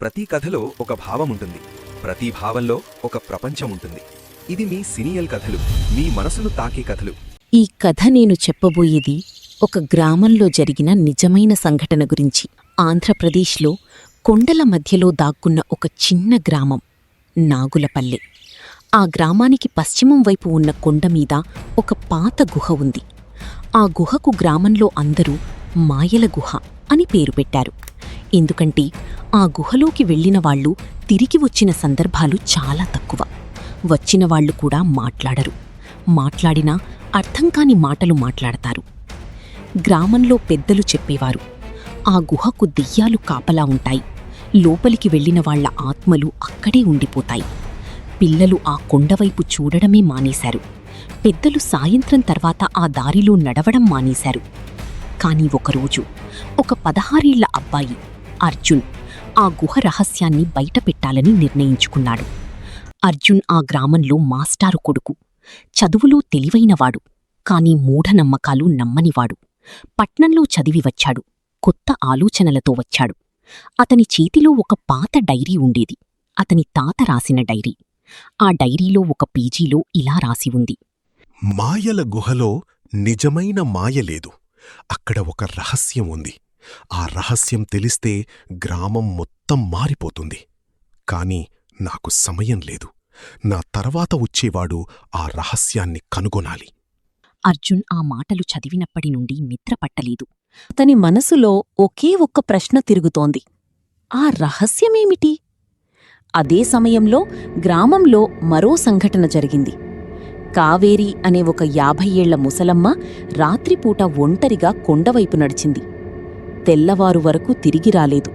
ప్రతి కథలో ఒక భావం ఉంటుంది. ప్రతి భావంలో ఒక ప్రపంచం ఉంటుంది. ఇది మీ సీనియల్ కథలు, మీ మనసును తాకే కథలు. ఈ కథ నేను చెప్పబోయేది ఒక గ్రామంలో జరిగిన నిజమైన సంఘటన గురించి. ఆంధ్రప్రదేశ్లో కొండల మధ్యలో దాక్కున్న ఒక చిన్న గ్రామం నాగులపల్లె. ఆ గ్రామానికి పశ్చిమం వైపు ఉన్న కొండమీద ఒక పాత గుహ ఉంది. ఆ గుహకు గ్రామంలో అందరూ మాయల గుహ అని పేరు పెట్టారు. ఎందుకంటే ఆ గుహలోకి వెళ్లిన వాళ్లు తిరిగి వచ్చిన సందర్భాలు చాలా తక్కువ. వచ్చినవాళ్లు కూడా మాట్లాడరు. మాట్లాడినా అర్థంకాని మాటలు మాట్లాడతారు. గ్రామంలో పెద్దలు చెప్పేవారు, ఆ గుహకు దెయ్యాలు కాపలా ఉంటాయి. లోపలికి వెళ్లిన వాళ్ల ఆత్మలు అక్కడే ఉండిపోతాయి. పిల్లలు ఆ కొండవైపు చూడడమే మానేశారు. పెద్దలు సాయంత్రం తర్వాత ఆ దారిలో నడవడం మానేశారు. కాని ఒకరోజు ఒక 16 ఏళ్ల అబ్బాయి అర్జున్ ఆ గుహ రహస్యాన్ని బయటపెట్టాలని నిర్ణయించుకున్నాడు. అర్జున్ ఆ గ్రామంలో మాస్టారు కొడుకు. చదువులో తెలివైనవాడు, కాని మూఢనమ్మకాలు నమ్మనివాడు. పట్నంలో చదివి వచ్చాడు. కొత్త ఆలోచనలతో వచ్చాడు. అతని చేతిలో ఒక పాత డైరీ ఉండేది. అతని తాత రాసిన డైరీ. ఆ డైరీలో ఒక పేజీలో ఇలా రాసి ఉంది: మాయల గుహలో నిజమైన మాయలేదు. అక్కడ ఒక రహస్యం ఉంది. ఆ రహస్యం తెలిస్తే గ్రామం మొత్తం మారిపోతుంది. కాని నాకు సమయం లేదు. నా తర్వాత వచ్చేవాడు ఆ రహస్యాన్ని కనుగొనాలి. అర్జున్ ఆ మాటలు చదివినప్పటి నుండి నిద్రపట్టలేదు. అతని మనసులో ఒకే ఒక్క ప్రశ్న తిరుగుతోంది: ఆ రహస్యమేమిటి? అదే సమయంలో గ్రామంలో మరో సంఘటన జరిగింది. కావేరి అనే ఒక 50 ఏళ్ల ముసలమ్మ రాత్రిపూట ఒంటరిగా కొండవైపు నడిచింది. తెల్లవారు వరకు తిరిగి రాలేదు.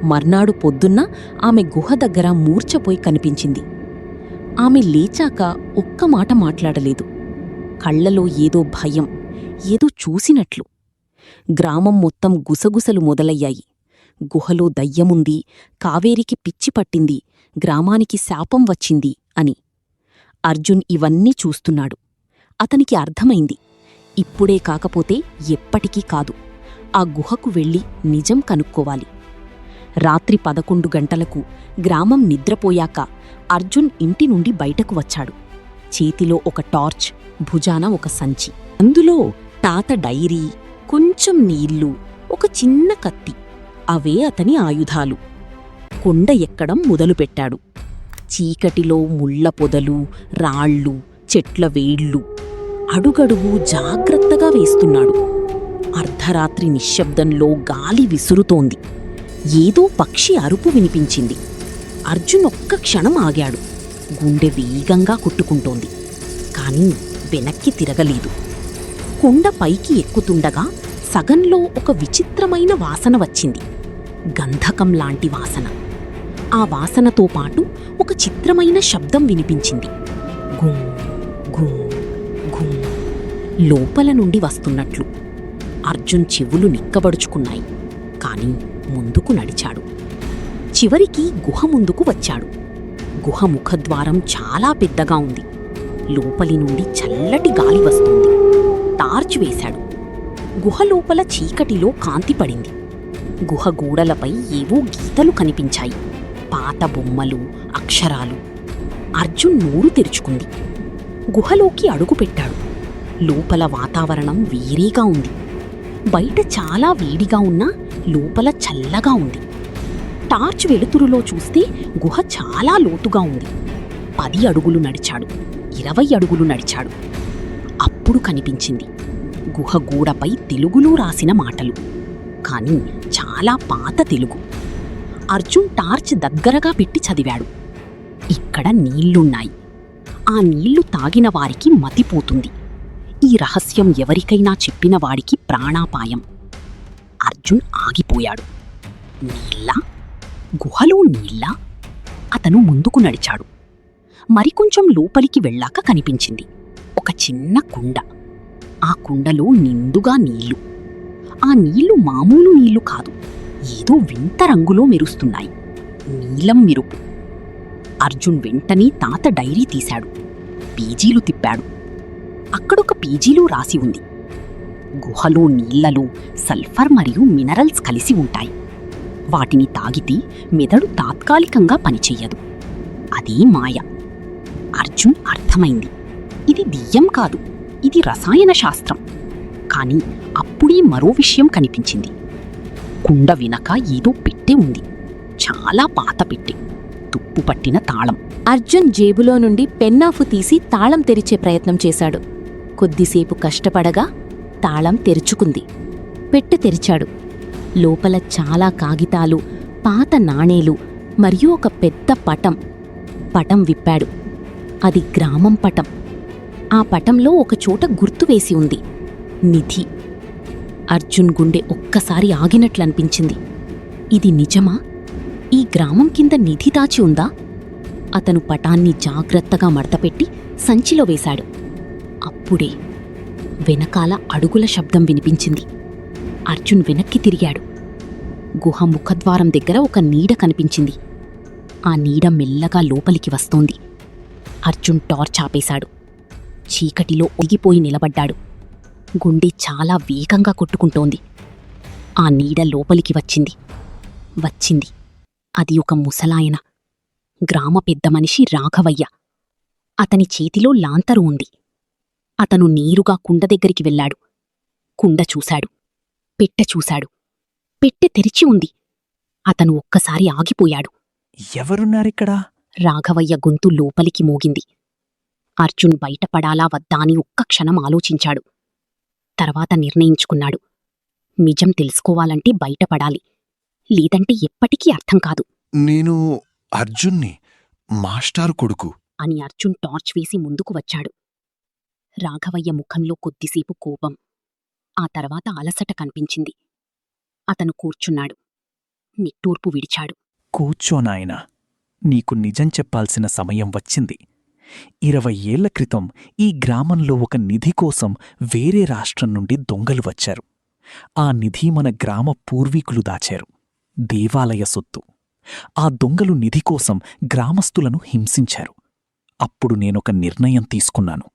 మర్నాడు పొద్దున్న ఆమె గుహ దగ్గర మూర్ఛపోయి కనిపించింది. ఆమె లేచాక ఒక్క మాట మాట్లాడలేదు. కళ్లలో ఏదో భయం, ఏదో చూసినట్లు. గ్రామం మొత్తం గుసగుసలు మొదలయ్యాయి. గుహలో దయ్యముంది, కావేరికి పిచ్చి పట్టింది, గ్రామానికి శాపం వచ్చింది అని. అర్జున్ ఇవన్నీ చూస్తున్నాడు. అతనికి అర్థమైంది, ఇప్పుడే కాకపోతే ఎప్పటికీ కాదు. ఆ గుహకు వెళ్లి నిజం కనుక్కోవాలి. రాత్రి 11 గంటలకు గ్రామం నిద్రపోయాక అర్జున్ ఇంటి నుండి బయటకు వచ్చాడు. చేతిలో ఒక టార్చ్, భుజాన ఒక సంచి. అందులో తాత డైరీ, కొంచెం నీళ్లు, ఒక చిన్న కత్తి. అవే అతని ఆయుధాలు. కొండ ఎక్కడం మొదలుపెట్టాడు. చీకటిలో ముళ్ల పొదలు, రాళ్ళు, చెట్ల వేళ్లు. అడుగడుగు జాగ్రత్తగా వేస్తున్నాడు. అర్ధరాత్రి నిశ్శబ్దంలో గాలి విసురుతోంది. ఏదో పక్షి అరుపు వినిపించింది. అర్జున్ ఒక్క క్షణం ఆగాడు. గుండె వేగంగా కొట్టుకుంటోంది. కాని వెనక్కి తిరగలేదు. కొండ పైకి ఎక్కుతుండగా సగంలో ఒక విచిత్రమైన వాసన వచ్చింది. గంధకంలాంటి వాసన. ఆ వాసనతో పాటు ఒక చిత్రమైన శబ్దం వినిపించింది. గుం గుం గుం, లోపల నుండి వస్తున్నట్లు. అర్జున్ చెవులు నిక్కబడుచుకున్నాయి. కాని ముందుకు నడిచాడు. చివరికి గుహ ముందుకు వచ్చాడు. గుహ ముఖద్వారం చాలా పెద్దగా ఉంది. లోపలి నుండి చల్లటి గాలి వస్తుంది. టార్చ్ వేశాడు. గుహ లోపల చీకటిలో కాంతి పడింది. గుహ గోడలపై ఏవో గీతలు కనిపించాయి. పాత బొమ్మలు, అక్షరాలు. అర్జున్ నోరు తెరుచుకుంది. గుహలోకి అడుగుపెట్టాడు. లోపల వాతావరణం వేరేగా ఉంది. బయట చాలా వేడిగా ఉన్నా లోపల చల్లగా ఉంది. టార్చ్ వెలుతురులో చూస్తే గుహ చాలా లోతుగా ఉంది. 10 అడుగులు నడిచాడు. 20 అడుగులు నడిచాడు. అప్పుడు కనిపించింది గుహ గోడపై తెలుగులో రాసిన మాటలు. కాని చాలా పాత తెలుగు. అర్జున్ టార్చ్ దగ్గరగా పెట్టి చదివాడు. ఇక్కడ నీళ్లున్నాయి. ఆ నీళ్లు తాగిన వారికి మతిపోతుంది. ఈ రహస్యం ఎవరికైనా చెప్పిన వాడికి ప్రాణాపాయం. అర్జున్ ఆగిపోయాడు. నీళ్ళా? గుహలో నీళ్ళా? అతను ముందుకు నడిచాడు. మరికొంచెం లోపలికి వెళ్ళాక కనిపించింది ఒక చిన్న కుండ. ఆ కుండలో నిండుగా నీళ్లు. ఆ నీళ్లు మామూలు నీళ్లు కాదు. ఏదో వింత రంగులో మెరుస్తున్నాయి. నీలం మెరుపు. అర్జున్ వెంటనే తాత డైరీ తీశాడు. పేజీలు తిప్పాడు. అక్కడొక పేజీలో రాసి ఉంది: గుహలో నీళ్లలో సల్ఫర్ మరియు మినరల్స్ కలిసి ఉంటాయి. వాటిని తాగితే మెదడు తాత్కాలికంగా పనిచెయ్యదు. అదీ మాయ. అర్జున్ అర్థమైంది. ఇది దెయ్యం కాదు, ఇది రసాయన శాస్త్రం. కాని అప్పుడే మరో విషయం కనిపించింది. కుండ వెనక ఏదో పెట్టె ఉంది. చాలా పాత పెట్టె, తుప్పు పట్టిన తాళం. అర్జున్ జేబులో నుండి పెన్నాఫు తీసి తాళం తెరిచే ప్రయత్నం చేశాడు. కొద్దిసేపు కష్టపడగా తాళం తెరుచుకుంది. పెట్టె తెరిచాడు. లోపల చాలా కాగితాలు, పాత నాణేలు మరియు ఒక పెద్ద పటం విప్పాడు. అది గ్రామం పటం. ఆ పటంలో ఒకచోట గుర్తు వేసి ఉంది, నిధి. అర్జున్ గుండె ఒక్కసారి ఆగినట్లనిపించింది. ఇది నిజమా? ఈ గ్రామం కింద నిధి దాచి ఉందా? అతను పటాన్ని జాగ్రత్తగా మడతపెట్టి సంచిలో వేశాడు. అప్పుడే వెనకాల అడుగుల శబ్దం వినిపించింది. అర్జున్ వెనక్కి తిరిగాడు. గుహ ముఖద్వారం దగ్గర ఒక నీడ కనిపించింది. ఆ నీడ మెల్లగా లోపలికి వస్తోంది. అర్జున్ టార్చ్ ఆపేశాడు. చీకటిలో ఒదిగిపోయి నిలబడ్డాడు. గుండె చాలా వేగంగా కొట్టుకుంటోంది. ఆ నీడ లోపలికి వచ్చింది. అది ఒక ముసలాయన, గ్రామ పెద్ద మనిషి రాఘవయ్య. అతని చేతిలో లాంతరు ఉంది. అతను నేరుగా కుండ దగ్గరికి వెళ్ళాడు. కుండ చూశాడు. పెట్టె చూశాడు. పెట్టె తెరిచి ఉంది. అతను ఒక్కసారి ఆగిపోయాడు. ఎవరున్నారిక్కడా? రాఘవయ్య గొంతు లోపలికి మోగింది. అర్జున్ బయటపడాలా వద్దా అని ఒక్క క్షణం ఆలోచించాడు. తర్వాత నిర్ణయించుకున్నాడు. నిజం తెలుసుకోవాలంటే బయటపడాలి, లేదంటే ఎప్పటికీ అర్థం కాదు. నేను అర్జున్ని, మాస్టారు కొడుకు. అని అర్జున్ టార్చ్ వేసి ముందుకు వచ్చాడు. రాఘవయ్య ముఖంలో కొద్దిసేపు కోపం, ఆ తర్వాత అలసట కనిపించింది. అతను కూర్చున్నాడు. నిట్టూర్పు విడిచాడు. కూర్చో నాయనా, నీకు నిజం చెప్పాల్సిన సమయం వచ్చింది. 20 ఏళ్ల క్రితం ఈ గ్రామంలో ఒక నిధి కోసం వేరే రాష్ట్రం నుండి దొంగలు వచ్చారు. ఆ నిధి మన గ్రామ పూర్వీకులు దాచారు, దేవాలయ సొత్తు. ఆ దొంగలు నిధి కోసం గ్రామస్తులను హింసించారు. అప్పుడు నేనొక నిర్ణయం తీసుకున్నాను.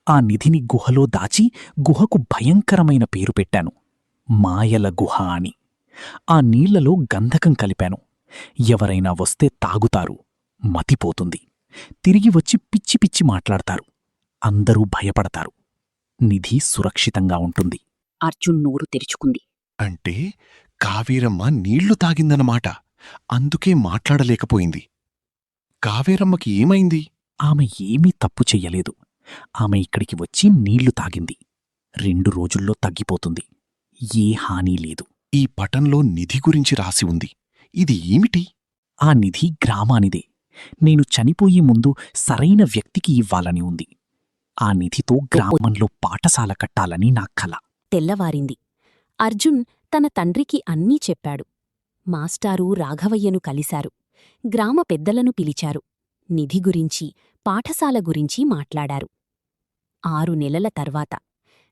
ఆ నిధిని గుహలో దాచి గుహకు భయంకరమైన పేరు పెట్టాను, మాయల గుహ అని. ఆ నీళ్లలో గంధకం కలిపాను. ఎవరైనా వస్తే తాగుతారు, మతిపోతుంది. తిరిగి వచ్చి పిచ్చి పిచ్చి మాట్లాడతారు. అందరూ భయపడతారు. నిధి సురక్షితంగా ఉంటుంది. అర్జున్ నోరు తెరుచుకుంది. అంటే కావేరమ్మ నీళ్లు తాగిందన్నమాట. అందుకే మాట్లాడలేకపోయింది. కావేరమ్మకి ఏమైంది? ఆమె ఏమీ తప్పు చెయ్యలేదు. ఆమె ఇక్కడికి వచ్చి నీళ్లు తాగింది. 2 రోజుల్లో తగ్గిపోతుంది. ఏ హానీ లేదు. ఈ పటంలో నిధి గురించి రాసి ఉంది. ఇది ఏమిటి? ఆ నిధి గ్రామానిదే. నేను చనిపోయే ముందు సరైన వ్యక్తికి ఇవ్వాలని ఉంది. ఆ నిధితో గ్రామంలో పాఠశాల కట్టాలని నా కల. తెల్లవారింది. అర్జున్ తన తండ్రికి అన్నీ చెప్పాడు. మాస్టారు రాఘవయ్యను కలిశారు. గ్రామ పెద్దలను పిలిచారు. నిధి గురించి, పాఠశాల గురించి మాట్లాడారు. 6 నెలల తర్వాత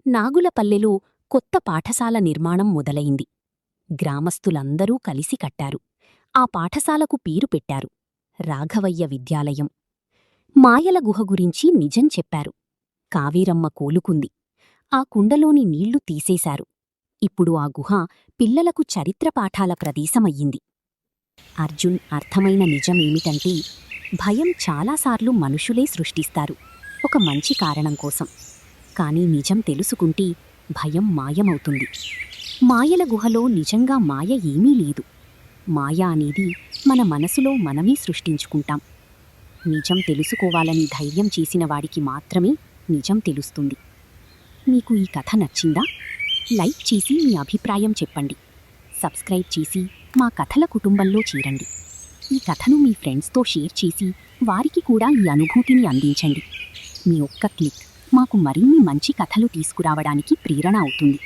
నాగులపల్లెలో కొత్త పాఠశాల నిర్మాణం మొదలైంది. గ్రామస్తులందరూ కలిసి కట్టారు. ఆ పాఠశాలకు పేరు పెట్టారు, రాఘవయ్య విద్యాలయం. మాయల గుహ గురించి నిజం చెప్పారు. కావేరమ్మ కోలుకుంది. ఆ కుండలోని నీళ్లు తీసేశారు. ఇప్పుడు ఆ గుహ పిల్లలకు చరిత్ర పాఠాల ప్రదేశమయ్యింది. అర్జున్ అర్థమైన నిజమేమిటంటే, భయం చాలాసార్లు మనుషులే సృష్టిస్తారు, ఒక మంచి కారణం కోసం. కానీ నిజం తెలుసుకుంటే భయం మాయమవుతుంది. మాయల గుహలో నిజంగా మాయ ఏమీ లేదు. మాయ అనేది మన మనసులో మనమే సృష్టించుకుంటాం. నిజం తెలుసుకోవాలని ధైర్యం చేసిన వాడికి మాత్రమే నిజం తెలుస్తుంది. మీకు ఈ కథ నచ్చిందా? లైక్ చేసి మీ అభిప్రాయం చెప్పండి. సబ్స్క్రైబ్ చేసి మా కథల కుటుంబంలో చేరండి. ఈ కథను మీ ఫ్రెండ్స్తో షేర్ చేసి వారికి కూడా ఈ అనుభూతిని అందించండి. మీ ఒక్క క్లిక్ మాకు మరిన్ని మంచి కథలు తీసుకురావడానికి ప్రేరణ అవుతుంది.